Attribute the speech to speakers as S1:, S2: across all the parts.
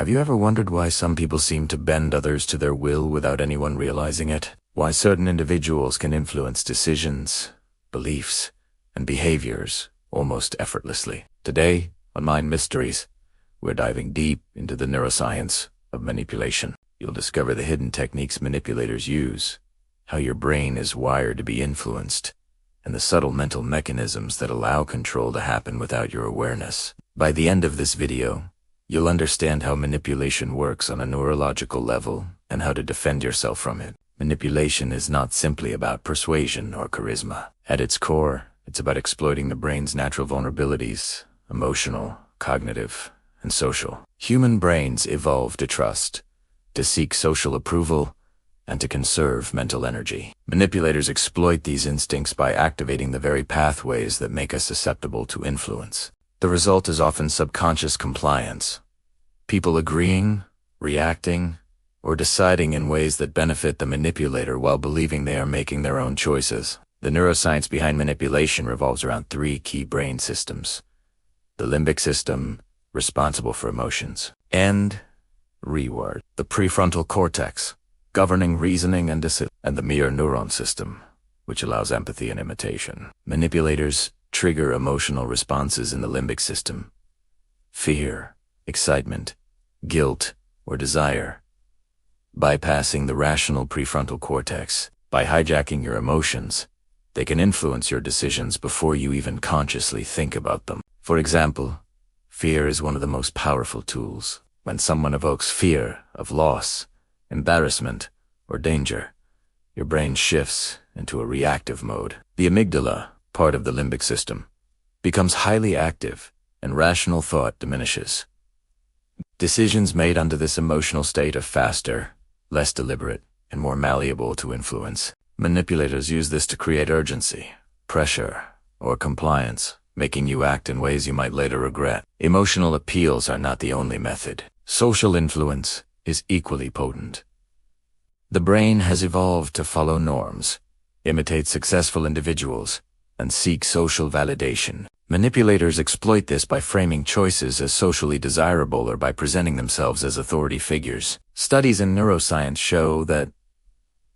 S1: Have you ever wondered why some people seem to bend others to their will without anyone realizing it? Why certain individuals can influence decisions, beliefs, and behaviors almost effortlessly? Today, on Mind Mysteries, we're diving deep into the neuroscience of manipulation. You'll discover the hidden techniques manipulators use, how your brain is wired to be influenced, and the subtle mental mechanisms that allow control to happen without your awareness. By the end of this video, you'll understand how manipulation works on a neurological level and how to defend yourself from it. Manipulation is not simply about persuasion or charisma. At its core, it's about exploiting the brain's natural vulnerabilities, emotional, cognitive, and social. Human brains evolve to trust, to seek social approval, and to conserve mental energy. Manipulators exploit these instincts by activating the very pathways that make us susceptible to influence. The result is often subconscious compliance. People agreeing, reacting, or deciding in ways that benefit the manipulator while believing they are making their own choices. The neuroscience behind manipulation revolves around three key brain systems: the limbic system, responsible for emotions, and reward, the prefrontal cortex, governing reasoning and decision, and the mirror neuron system, which allows empathy and imitation. Manipulators trigger emotional responses in the limbic system: fear, excitement, guilt, or desire. Bypassing the rational prefrontal cortex, by hijacking your emotions, they can influence your decisions before you even consciously think about them. For example, fear is one of the most powerful tools. When someone evokes fear of loss, embarrassment, or danger, your brain shifts into a reactive mode. The amygdala, part of the limbic system, becomes highly active and rational thought diminishes. Decisions made under this emotional state are faster, less deliberate, and more malleable to influence. Manipulators use this to create urgency, pressure, or compliance, making you act in ways you might later regret. Emotional appeals are not the only method. Social influence is equally potent. The brain has evolved to follow norms, imitate successful individuals, and seek social validation. Manipulators exploit this by framing choices as socially desirable or by presenting themselves as authority figures. Studies in neuroscience show that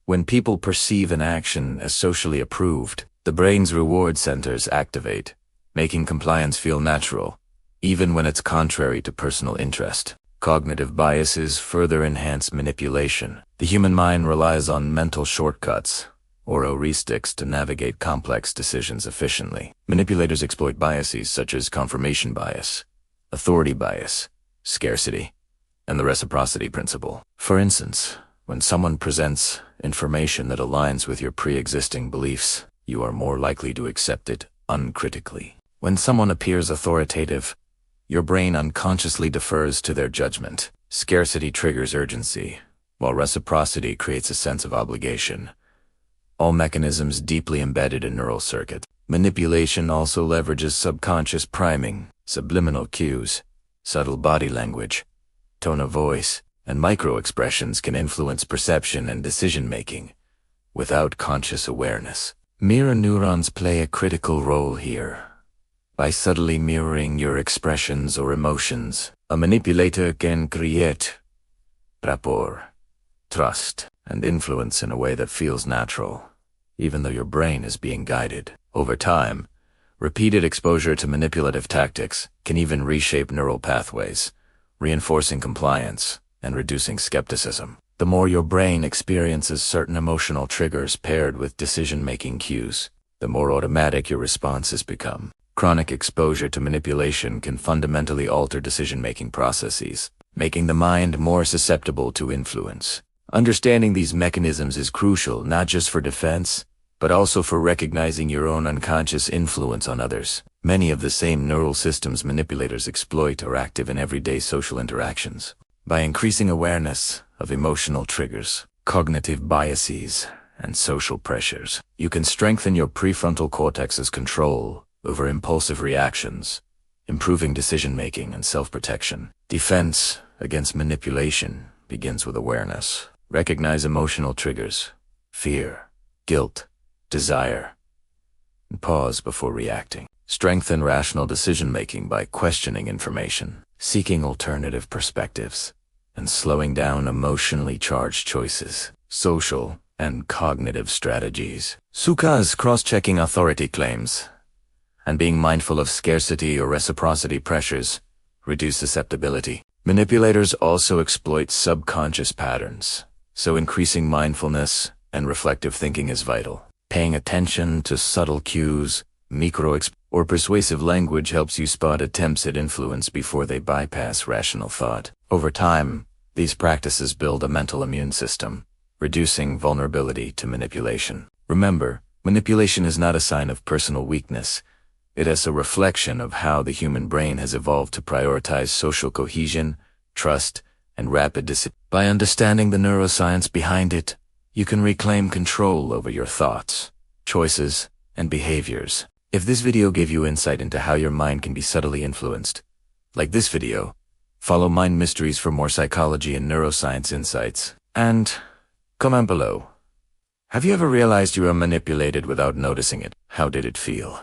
S1: when people perceive an action as socially approved, the brain's reward centers activate, making compliance feel natural, even when it's contrary to personal interest. Cognitive biases further enhance manipulation. The human mind relies on mental shortcuts, or heuristics, to navigate complex decisions efficiently. Manipulators exploit biases such as confirmation bias, authority bias, scarcity, and the reciprocity principle. For instance, when someone presents information that aligns with your pre-existing beliefs, you are more likely to accept it uncritically. When someone appears authoritative, your brain unconsciously defers to their judgment. Scarcity triggers urgency, while reciprocity creates a sense of obligation. All mechanisms deeply embedded in neural circuits. Manipulation also leverages subconscious priming, subliminal cues, subtle body language, tone of voice, and micro-expressions can influence perception and decision-making without conscious awareness. Mirror neurons play a critical role here. By subtly mirroring your expressions or emotions, a manipulator can create rapport, trust, and influence in a way that feels natural, even though your brain is being guided. Over time, repeated exposure to manipulative tactics can even reshape neural pathways, reinforcing compliance and reducing skepticism. The more your brain experiences certain emotional triggers paired with decision-making cues, the more automatic your responses become. Chronic exposure to manipulation can fundamentally alter decision-making processes, making the mind more susceptible to influence. Understanding these mechanisms is crucial not just for defense, but also for recognizing your own unconscious influence on others. Many of the same neural systems manipulators exploit are active in everyday social interactions. By increasing awareness of emotional triggers, cognitive biases, and social pressures, you can strengthen your prefrontal cortex's control over impulsive reactions, improving decision-making and self-protection. Defense against manipulation begins with awareness. Recognize emotional triggers: fear, guilt, desire, and pause before reacting. Strengthen rational decision-making by questioning information, seeking alternative perspectives, and slowing down emotionally charged choices. Social and cognitive strategies. Sukas cross-checking authority claims, and being mindful of scarcity or reciprocity pressures reduce susceptibility. Manipulators also exploit subconscious patterns, so increasing mindfulness and reflective thinking is vital. Paying attention to subtle cues, or persuasive language helps you spot attempts at influence before they bypass rational thought. Over time, these practices build a mental immune system, reducing vulnerability to manipulation. Remember, manipulation is not a sign of personal weakness. It is a reflection of how the human brain has evolved to prioritize social cohesion, trust, and rapid decision. By understanding the neuroscience behind it, you can reclaim control over your thoughts, choices, and behaviors. If this video gave you insight into how your mind can be subtly influenced, like this video, follow Mind Mysteries for more psychology and neuroscience insights. And comment below. Have you ever realized you were manipulated without noticing it? How did it feel?